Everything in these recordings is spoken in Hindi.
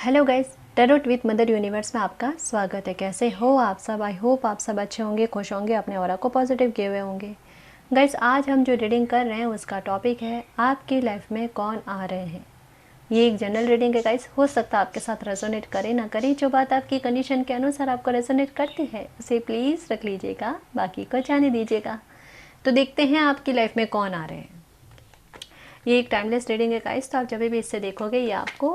Hello guys, tarot with mother universe में आपका स्वागत है। कैसे हो आप सब? आई होप आप सब अच्छे होंगे, खुश होंगे, अपने ऑरा को पॉजिटिव किए हुए होंगे। गाइस, आज हम जो रीडिंग कर रहे हैं उसका टॉपिक है आपकी लाइफ में कौन आ रहे हैं। ये एक जनरल रीडिंग है गाइस, हो सकता है आपके साथ रेजोनेट करे ना करे। जो बात आपकी कंडीशन के अनुसार आपको रेजोनेट करती है उसे प्लीज़ रख लीजिएगा, बाकी को जाने दीजिएगा। तो देखते हैं आपकी लाइफ में कौन आ रहे हैं। ये एक टाइमलेस रीडिंग है गाइस, तो आप जब भी इससे देखोगे ये आपको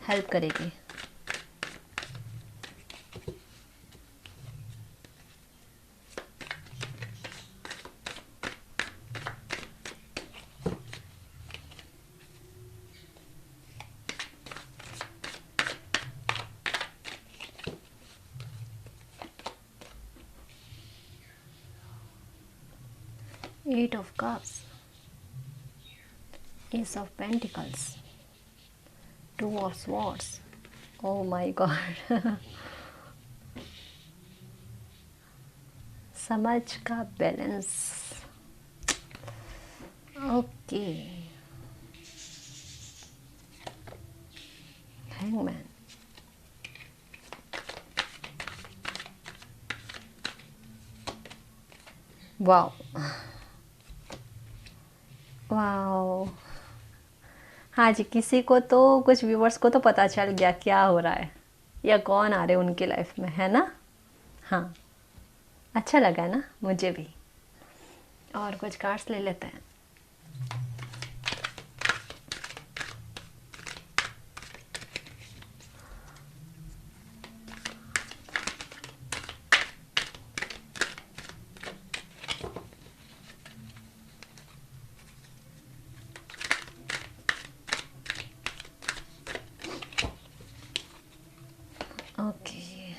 हेल्प करेगी। Eight of Cups, Ace of Pentacles, Two of Swords. Oh my God. समझ का balance. Okay, hangman, wow wow. हाँ जी, किसी को तो, कुछ व्यूवर्स को तो पता चल गया क्या हो रहा है या कौन आ रहे हैं उनकी लाइफ में, है ना। हाँ, अच्छा लगा ना, मुझे भी। और कुछ कार्ड्स ले लेते हैं। Okay,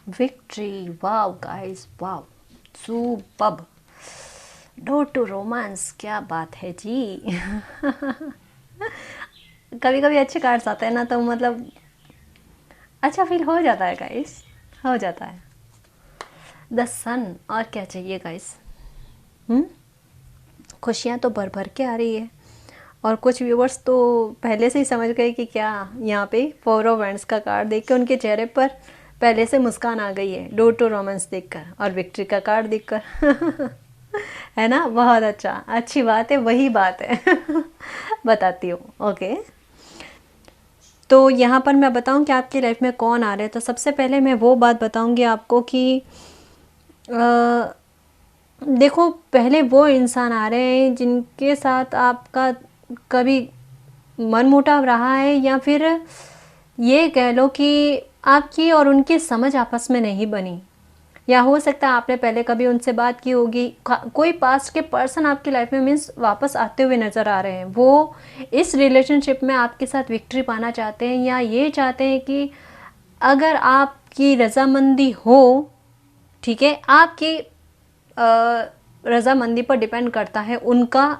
victory, wow guys, wow, superb. Door to romance, क्या बात है जी। कभी कभी अच्छे कार्ड्स आते हैं ना, तो मतलब अच्छा फील हो जाता है गाइस, हो जाता है। द सन, और क्या चाहिए गाइस। खुशियाँ तो भर भर के आ रही है। और कुछ व्यूवर्स तो पहले से ही समझ गए कि क्या, यहाँ पे फोर ऑफ वैंड्स का कार्ड देख के उनके चेहरे पर पहले से मुस्कान आ गई है, डोर टू रोमांस देखकर और विक्ट्री का कार्ड देखकर। है ना, बहुत अच्छा, अच्छी बात है, वही बात है। बताती हूँ। ओके, तो यहाँ पर मैं बताऊँ कि आपकी लाइफ में कौन आ रहे हैं। तो सबसे पहले मैं वो बात बताऊँगी आपको कि देखो, पहले वो इंसान आ रहे हैं जिनके साथ आपका कभी मनमुटाव रहा है, या फिर ये कह लो कि आपकी और उनकी समझ आपस में नहीं बनी, या हो सकता है आपने पहले कभी उनसे बात की होगी। कोई पास्ट के पर्सन आपकी लाइफ में मीन्स वापस आते हुए नज़र आ रहे हैं। वो इस रिलेशनशिप में आपके साथ विक्ट्री पाना चाहते हैं, या ये चाहते हैं कि अगर आपकी रजामंदी हो, ठीक है, आपकी रजामंदी पर डिपेंड करता है उनका,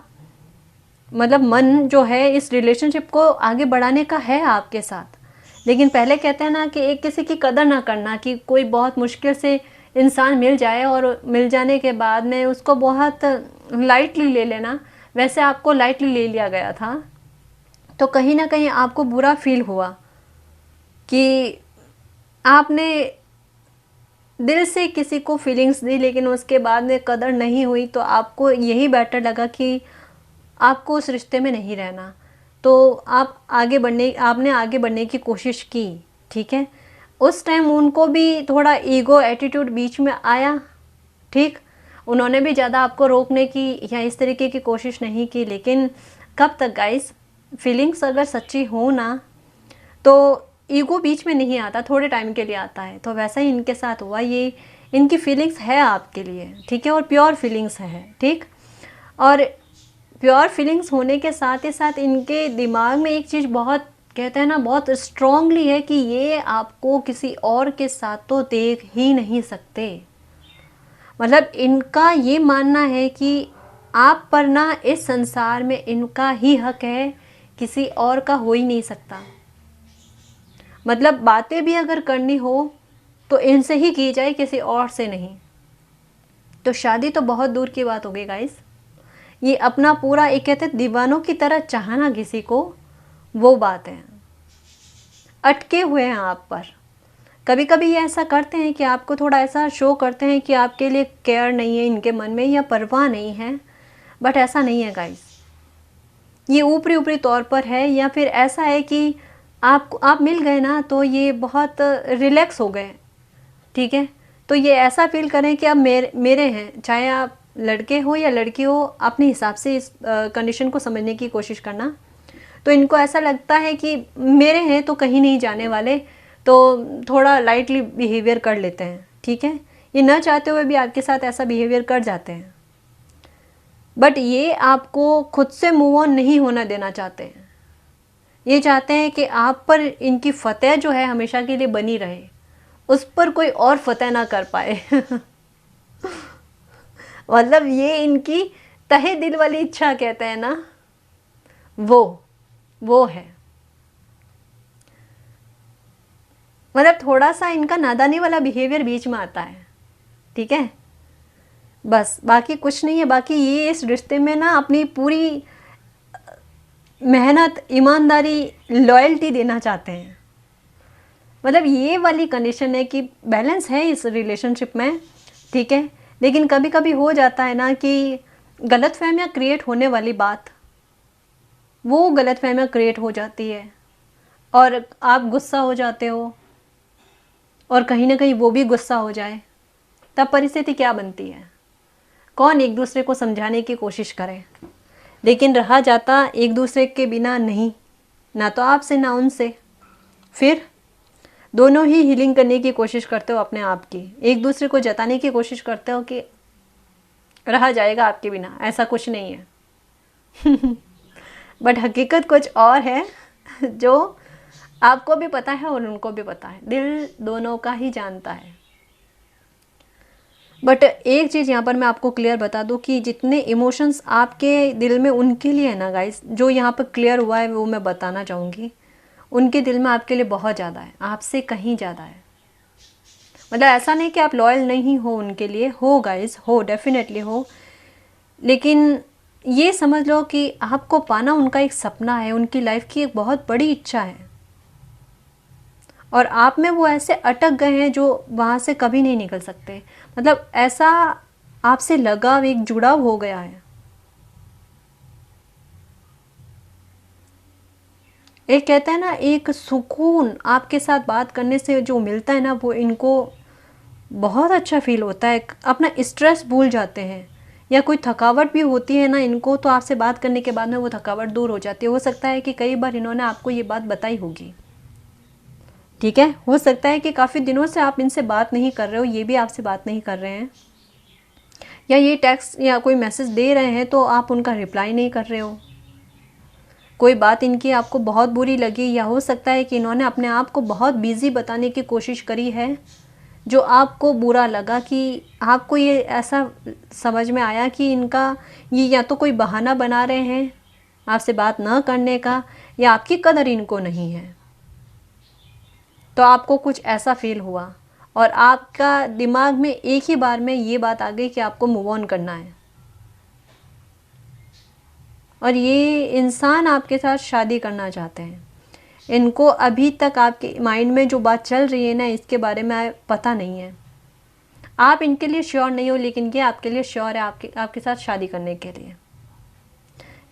मतलब मन जो है इस रिलेशनशिप को आगे बढ़ाने का है आपके साथ। लेकिन पहले कहते हैं ना कि एक किसी की कदर ना करना, कि कोई बहुत मुश्किल से इंसान मिल जाए और मिल जाने के बाद में उसको बहुत लाइटली ले लेना, वैसे आपको लाइटली ले लिया गया था। तो कहीं ना कहीं आपको बुरा फील हुआ कि आपने दिल से किसी को फीलिंग्स दी, लेकिन उसके बाद में कदर नहीं हुई, तो आपको यही बेटर लगा कि आपको उस रिश्ते में नहीं रहना। तो आपने आगे बढ़ने की कोशिश की, ठीक है। उस टाइम उनको भी थोड़ा ईगो एटीट्यूड बीच में आया, ठीक। उन्होंने भी ज़्यादा आपको रोकने की या इस तरीके की कोशिश नहीं की। लेकिन कब तक गाइस, फीलिंग्स अगर सच्ची हो ना, तो ईगो बीच में नहीं आता, थोड़े टाइम के लिए आता है। तो वैसा ही इनके साथ हुआ। ये इनकी फीलिंग्स है आपके लिए, ठीक है, और प्योर फीलिंग्स है, ठीक। और प्योर फीलिंग्स होने के साथ ही साथ इनके दिमाग में एक चीज़ बहुत, कहते हैं ना, बहुत स्ट्रांगली है कि ये आपको किसी और के साथ तो देख ही नहीं सकते। मतलब इनका ये मानना है कि आप पर ना इस संसार में इनका ही हक है, किसी और का हो ही नहीं सकता। मतलब बातें भी अगर करनी हो तो इनसे ही की जाए, किसी और से नहीं। तो शादी तो बहुत दूर की बात हो गई गाइस। ये अपना पूरा, एक कहते हैं दीवानों की तरह चाहना किसी को, वो बात है। अटके हुए हैं आप पर। कभी कभी ये ऐसा करते हैं कि आपको थोड़ा ऐसा शो करते हैं कि आपके लिए केयर नहीं है इनके मन में या परवाह नहीं है, बट ऐसा नहीं है गाइस। ये ऊपरी ऊपरी तौर पर है, या फिर ऐसा है कि आप मिल गए ना तो ये बहुत रिलैक्स हो गए, ठीक है। तो ये ऐसा फील करें कि आप मेरे हैं, चाहे आप लड़के हो या लड़की हो, अपने हिसाब से इस कंडीशन को समझने की कोशिश करना। तो इनको ऐसा लगता है कि मेरे हैं तो कहीं नहीं जाने वाले, तो थोड़ा लाइटली बिहेवियर कर लेते हैं, ठीक है। ये न चाहते हुए भी आपके साथ ऐसा बिहेवियर कर जाते हैं, बट ये आपको खुद से मूव ऑन नहीं होना देना चाहते हैं। ये चाहते हैं कि आप पर इनकी फतेह जो है हमेशा के लिए बनी रहे, उस पर कोई और फतेह ना कर पाए। मतलब ये इनकी तहे दिल वाली इच्छा कहते हैं ना, वो है। मतलब थोड़ा सा इनका नादानी वाला बिहेवियर बीच में आता है, ठीक है। बस बाकी कुछ नहीं है। बाकी ये इस रिश्ते में ना अपनी पूरी मेहनत, ईमानदारी, लॉयल्टी देना चाहते हैं। मतलब ये वाली कंडीशन है कि बैलेंस है इस रिलेशनशिप में, ठीक है। लेकिन कभी कभी हो जाता है ना कि गलतफहमियां क्रिएट होने वाली बात, वो गलतफहमियां क्रिएट हो जाती है और आप गुस्सा हो जाते हो, और कहीं ना कहीं वो भी गुस्सा हो जाए, तब परिस्थिति क्या बनती है? कौन एक दूसरे को समझाने की कोशिश करे, लेकिन रहा जाता एक दूसरे के बिना नहीं, ना तो आपसे ना उनसे। फिर दोनों ही हीलिंग करने की कोशिश करते हो अपने आप की, एक दूसरे को जताने की कोशिश करते हो कि रहा जाएगा आपके बिना, ऐसा कुछ नहीं है। बट हकीकत कुछ और है, जो आपको भी पता है और उनको भी पता है, दिल दोनों का ही जानता है। बट एक चीज़ यहाँ पर मैं आपको क्लियर बता दूँ कि जितने इमोशंस आपके दिल में उनके लिए है ना गाइस, जो यहाँ पर क्लियर हुआ है वो मैं बताना चाहूँगी, उनके दिल में आपके लिए बहुत ज़्यादा है, आपसे कहीं ज़्यादा है। मतलब ऐसा नहीं कि आप लॉयल नहीं हो उनके लिए, हो गाइस, हो, डेफिनेटली हो। लेकिन ये समझ लो कि आपको पाना उनका एक सपना है, उनकी लाइफ की एक बहुत बड़ी इच्छा है, और आप में वो ऐसे अटक गए हैं जो वहाँ से कभी नहीं निकल सकते। मतलब ऐसा आपसे लगाव, एक जुड़ाव हो गया है। एक कहते हैं ना, एक सुकून आपके साथ बात करने से जो मिलता है ना, वो इनको बहुत अच्छा फील होता है। अपना स्ट्रेस भूल जाते हैं, या कोई थकावट भी होती है ना इनको, तो आपसे बात करने के बाद में वो थकावट दूर हो जाती है। हो सकता है कि कई बार इन्होंने आपको ये बात बताई होगी, ठीक है। हो सकता है कि काफ़ी दिनों से आप इनसे बात नहीं कर रहे हो, ये भी आपसे बात नहीं कर रहे हैं, या ये टेक्स्ट या कोई मैसेज दे रहे हैं तो आप उनका रिप्लाई नहीं कर रहे हो। कोई बात इनकी आपको बहुत बुरी लगी, या हो सकता है कि इन्होंने अपने आप को बहुत बिजी बताने की कोशिश करी है, जो आपको बुरा लगा, कि आपको ये ऐसा समझ में आया कि इनका ये या तो कोई बहाना बना रहे हैं आपसे बात न करने का, या आपकी कदर इनको नहीं है। तो आपको कुछ ऐसा फील हुआ, और आपका दिमाग में एक ही बार में ये बात आ गई कि आपको मूव ऑन करना है, और ये इंसान आपके साथ शादी करना चाहते हैं। इनको अभी तक आपके माइंड में जो बात चल रही है ना, इसके बारे में पता नहीं है। आप इनके लिए श्योर नहीं हो, लेकिन ये आपके लिए श्योर है, आपके साथ शादी करने के लिए।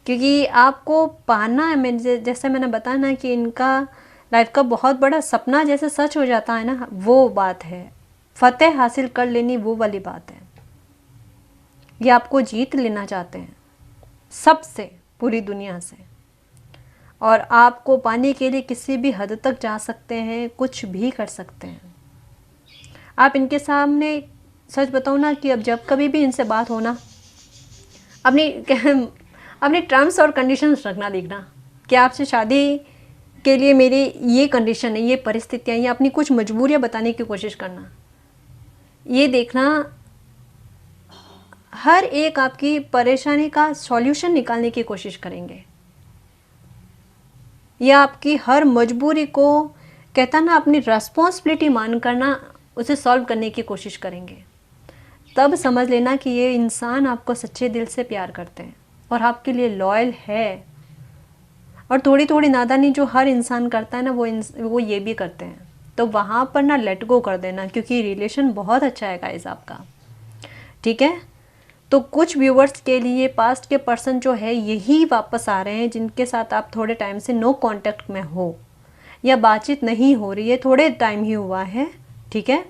क्योंकि आपको पाना है, जैसे मैंने बताया ना कि इनका लाइफ का बहुत बड़ा सपना जैसे सच हो जाता है ना, वो बात है। फतेह हासिल कर लेनी, वो वाली बात है। ये आपको जीत लेना चाहते हैं सबसे, पूरी दुनिया से, और आपको पाने के लिए किसी भी हद तक जा सकते हैं, कुछ भी कर सकते हैं। आप इनके सामने, सच बताऊँ ना, कि अब जब कभी भी इनसे बात हो ना, अपनी टर्म्स और कंडीशंस रखना, देखना कि आपसे शादी के लिए मेरी ये कंडीशन है, ये परिस्थितियाँ, या अपनी कुछ मजबूरियाँ बताने की कोशिश करना। ये देखना, हर एक आपकी परेशानी का सॉल्यूशन निकालने की कोशिश करेंगे, या आपकी हर मजबूरी को, कहता ना, अपनी रेस्पॉन्सिबिलिटी मान करना, उसे सॉल्व करने की कोशिश करेंगे। तब समझ लेना कि ये इंसान आपको सच्चे दिल से प्यार करते हैं, और आपके लिए लॉयल है। और थोड़ी थोड़ी नादानी जो हर इंसान करता है ना, वो ये भी करते हैं। तो वहाँ पर ना लेट गो कर देना, क्योंकि रिलेशन बहुत अच्छा है गाइस आपका, ठीक है। तो कुछ व्यूवर्स के लिए पास्ट के पर्सन जो है यही वापस आ रहे हैं, जिनके साथ आप थोड़े टाइम से नो कांटेक्ट में हो या बातचीत नहीं हो रही है, थोड़े टाइम ही हुआ है, ठीक है।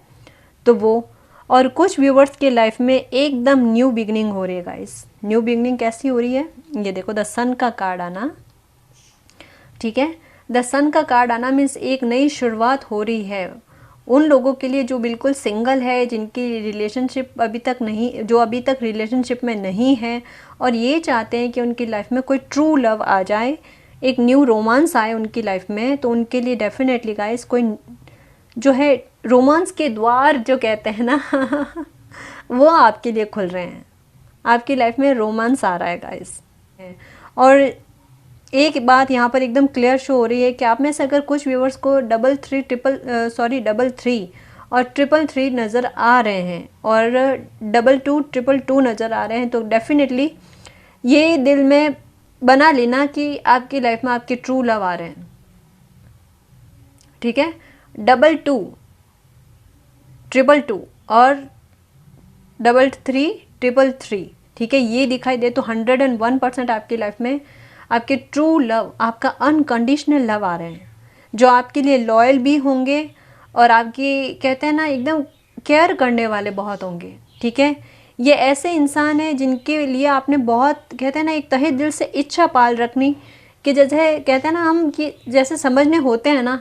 तो वो, और कुछ व्यूवर्स के लाइफ में एकदम न्यू बिगनिंग हो रही है गाइस। न्यू बिगनिंग कैसी हो रही है, ये देखो द सन का कार्ड आना, ठीक है। द सन का कार्ड आना मीन्स एक नई शुरुआत हो रही है उन लोगों के लिए जो बिल्कुल सिंगल है, जिनकी रिलेशनशिप अभी तक नहीं, जो अभी तक रिलेशनशिप में नहीं है और ये चाहते हैं कि उनकी लाइफ में कोई ट्रू लव आ जाए, एक न्यू रोमांस आए उनकी लाइफ में। तो उनके लिए डेफिनेटली गाइस कोई जो है रोमांस के द्वार जो कहते हैं ना वो आपके लिए खुल रहे हैं। आपकी लाइफ में रोमांस आ रहा है गाइस। और एक बात यहाँ पर एकदम क्लियर शो हो रही है कि आप में से अगर कुछ व्यूवर्स को डबल थ्री और ट्रिपल थ्री नज़र आ रहे हैं और डबल टू ट्रिपल टू नज़र आ रहे हैं, तो डेफिनेटली ये दिल में बना लेना कि आपकी लाइफ में आपके ट्रू लव आ रहे हैं, ठीक है। डबल टू ट्रिपल टू और डबल थ्री ट्रिपल थ्री, ठीक है, ये दिखाई दे तो 101% आपकी लाइफ में आपके ट्रू लव, आपका अनकंडीशनल लव आ रहे हैं, जो आपके लिए लॉयल भी होंगे और आपकी कहते हैं ना एकदम केयर करने वाले बहुत होंगे, ठीक है। ये ऐसे इंसान हैं जिनके लिए आपने बहुत कहते हैं ना एक तहे दिल से इच्छा पाल रखनी, कि जैसे कहते हैं ना हम कि जैसे समझने होते हैं ना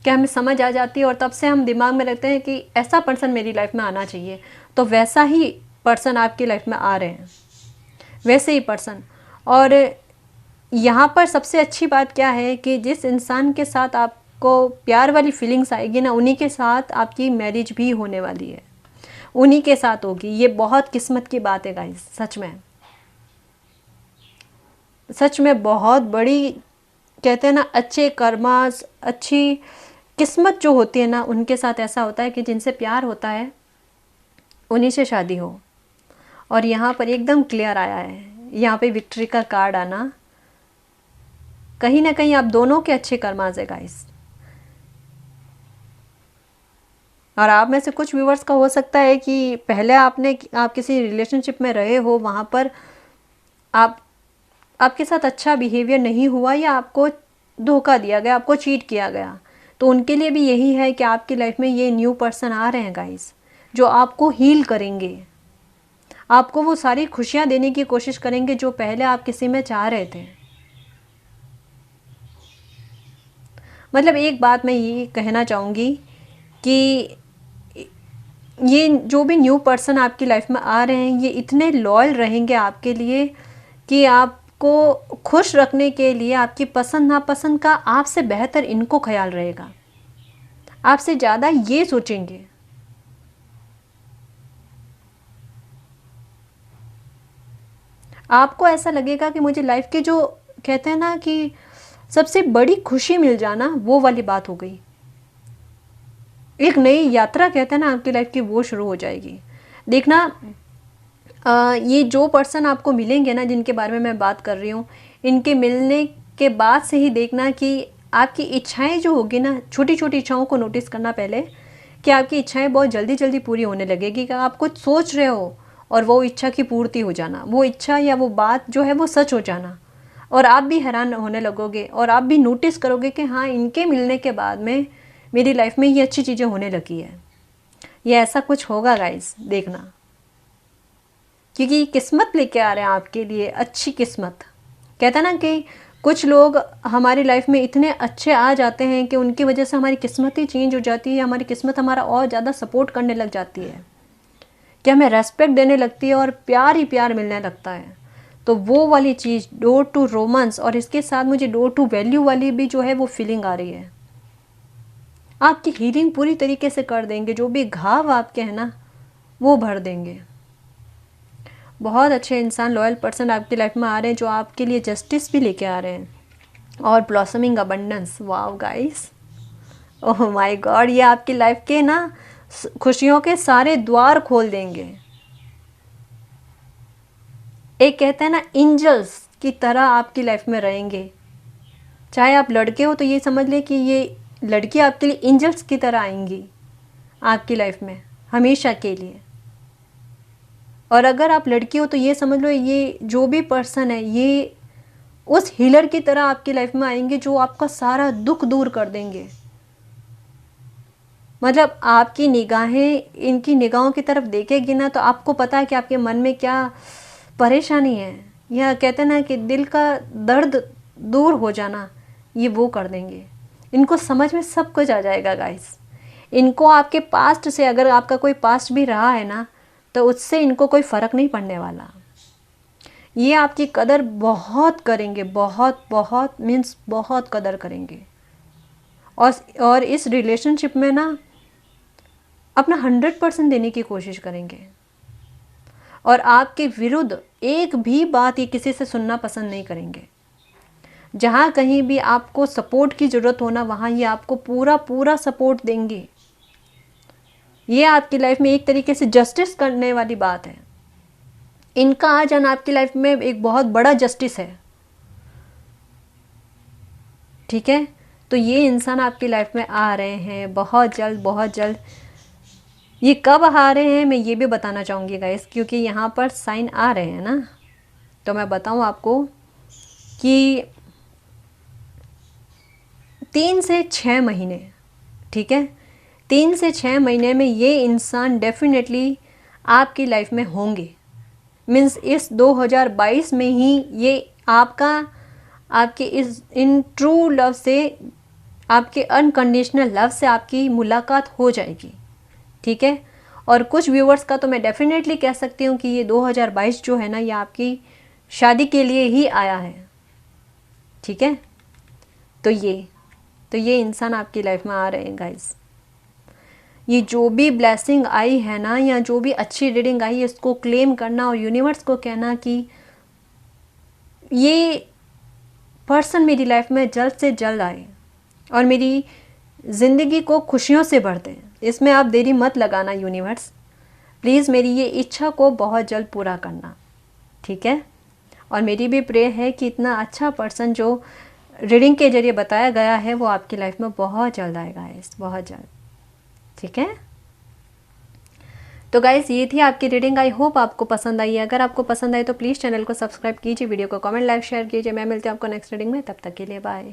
कि हमें समझ आ जाती है और तब से हम दिमाग में रखते हैं कि ऐसा पर्सन मेरी लाइफ में आना चाहिए, तो वैसा ही पर्सन आपकी लाइफ में आ रहे हैं, वैसे ही पर्सन। और यहाँ पर सबसे अच्छी बात क्या है कि जिस इंसान के साथ आपको प्यार वाली फीलिंग्स आएगी ना, उन्हीं के साथ आपकी मैरिज भी होने वाली है, उन्हीं के साथ होगी। ये बहुत किस्मत की बात है गाइस, सच में बहुत बड़ी कहते हैं ना अच्छे कर्मास, अच्छी किस्मत जो होती है ना, उनके साथ ऐसा होता है कि जिनसे प्यार होता है उन्हीं से शादी हो। और यहाँ पर एकदम क्लियर आया है, यहाँ पे विक्ट्री का कार्ड आना, कहीं ना कहीं आप दोनों के अच्छे कर्माज है गाइस। और आप में से कुछ व्यूवर्स का हो सकता है कि पहले आप किसी रिलेशनशिप में रहे हो, वहाँ पर आपके साथ अच्छा बिहेवियर नहीं हुआ या आपको धोखा दिया गया, आपको चीट किया गया, तो उनके लिए भी यही है कि आपकी लाइफ में ये न्यू पर्सन आ रहे हैं गाइस, जो आपको हील करेंगे, आपको वो सारी खुशियाँ देने की कोशिश करेंगे जो पहले आप किसी में चाह रहे थे। मतलब एक बात मैं ये कहना चाहूँगी कि ये जो भी न्यू पर्सन आपकी लाइफ में आ रहे हैं, ये इतने लॉयल रहेंगे आपके लिए कि आपको खुश रखने के लिए आपकी पसंद नापसंद का आपसे बेहतर इनको ख्याल रहेगा, आपसे ज़्यादा ये सोचेंगे। आपको ऐसा लगेगा कि मुझे लाइफ के जो कहते हैं ना कि सबसे बड़ी खुशी मिल जाना, वो वाली बात हो गई। एक नई यात्रा कहते हैं ना आपकी लाइफ की, वो शुरू हो जाएगी। देखना ये जो पर्सन आपको मिलेंगे ना, जिनके बारे में मैं बात कर रही हूँ, इनके मिलने के बाद से ही देखना कि आपकी इच्छाएं जो होगी ना, छोटी छोटी इच्छाओं को नोटिस करना पहले, कि आपकी इच्छाएं बहुत जल्दी जल्दी पूरी होने लगेगी। कि आप कुछ सोच रहे हो और वो इच्छा की पूर्ति हो जाना, वो इच्छा या वो बात जो है वो सच हो जाना, और आप भी हैरान होने लगोगे और आप भी नोटिस करोगे कि हाँ, इनके मिलने के बाद में मेरी लाइफ में ये अच्छी चीज़ें होने लगी है। ये ऐसा कुछ होगा गाइस, देखना, क्योंकि किस्मत लेके आ रहे हैं आपके लिए, अच्छी किस्मत। कहते हैं ना कि कुछ लोग हमारी लाइफ में इतने अच्छे आ जाते हैं कि उनकी वजह से हमारी किस्मत ही चेंज हो जाती है, हमारी किस्मत हमारा और ज़्यादा सपोर्ट करने लग जाती है, कि हमें रेस्पेक्ट देने लगती है और प्यार ही प्यार मिलने लगता है। तो वो वाली चीज़ डोर टू रोमांस, और इसके साथ मुझे डोर टू वैल्यू वाली भी जो है वो फीलिंग आ रही है। आपकी हीलिंग पूरी तरीके से कर देंगे, जो भी घाव आपके हैं ना वो भर देंगे। बहुत अच्छे इंसान, लॉयल पर्सन आपकी लाइफ में आ रहे हैं, जो आपके लिए जस्टिस भी लेके आ रहे हैं, और blossoming abundance. Wow guys, oh my God, ये आपकी लाइफ के ना खुशियों के सारे द्वार खोल देंगे। एक कहते हैं ना एंजल्स की तरह आपकी लाइफ में रहेंगे। चाहे आप लड़के हो तो ये समझ लें कि ये लड़की आपके लिए एंजल्स की तरह आएंगी आपकी लाइफ में हमेशा के लिए। और अगर आप लड़की हो तो ये समझ लो ये जो भी पर्सन है ये उस हीलर की तरह आपकी लाइफ में आएंगे जो आपका सारा दुख दूर कर देंगे। मतलब आपकी निगाहें इनकी निगाहों की तरफ देखेगी ना तो आपको पता है कि आपके मन में क्या परेशानी है, या कहते हैं ना कि दिल का दर्द दूर हो जाना, ये वो कर देंगे। इनको समझ में सब कुछ आ जाएगा गाइस। इनको आपके पास्ट से, अगर आपका कोई पास्ट भी रहा है ना, तो उससे इनको कोई फ़र्क नहीं पड़ने वाला। ये आपकी कदर बहुत करेंगे, बहुत बहुत मीन्स बहुत कदर करेंगे। और इस रिलेशनशिप में ना अपना 100% देने की कोशिश करेंगे। और आपके विरुद्ध एक भी बात ये किसी से सुनना पसंद नहीं करेंगे। जहाँ कहीं भी आपको सपोर्ट की ज़रूरत हो ना, वहाँ ये आपको पूरा पूरा सपोर्ट देंगे। ये आपकी लाइफ में एक तरीके से जस्टिस करने वाली बात है। इनका आ जाना आपकी लाइफ में एक बहुत बड़ा जस्टिस है, ठीक है। तो ये इंसान आपकी लाइफ में आ रहे हैं बहुत जल्द, बहुत जल्द। ये कब आ रहे हैं मैं ये भी बताना चाहूँगी गाइस, क्योंकि यहाँ पर साइन आ रहे हैं ना, तो मैं बताऊँ आपको कि 3 से 6 महीने, ठीक है, 3 से 6 महीने में ये इंसान डेफिनेटली आपकी लाइफ में होंगे। मीन्स इस 2022 में ही ये आपके इस इन ट्रू लव से, आपके अनकंडीशनल लव से आपकी मुलाकात हो जाएगी, ठीक है। और कुछ व्यूवर्स का तो मैं डेफिनेटली कह सकती हूँ कि ये 2022 जो है ना, ये आपकी शादी के लिए ही आया है, ठीक है। तो ये इंसान आपकी लाइफ में आ रहे हैं गाइस। ये जो भी ब्लेसिंग आई है ना, या जो भी अच्छी रीडिंग आई है, इसको क्लेम करना और यूनिवर्स को कहना कि ये पर्सन मेरी लाइफ में जल्द से जल्द आए और मेरी ज़िंदगी को खुशियों से भर दें। इसमें आप देरी मत लगाना यूनिवर्स, प्लीज़ मेरी ये इच्छा को बहुत जल्द पूरा करना, ठीक है। और मेरी भी प्रे है कि इतना अच्छा पर्सन जो रीडिंग के जरिए बताया गया है वो आपकी लाइफ में बहुत जल्द आएगा, बहुत जल्द, ठीक है। तो गाइस ये थी आपकी रीडिंग। आई होप आपको पसंद आई है। अगर आपको पसंद आई तो प्लीज़ चैनल को सब्सक्राइब कीजिए, वीडियो को कमेंट, लाइक, शेयर कीजिए। मैं मिलती हूँ आपको नेक्स्ट रीडिंग में, तब तक के लिए बाय।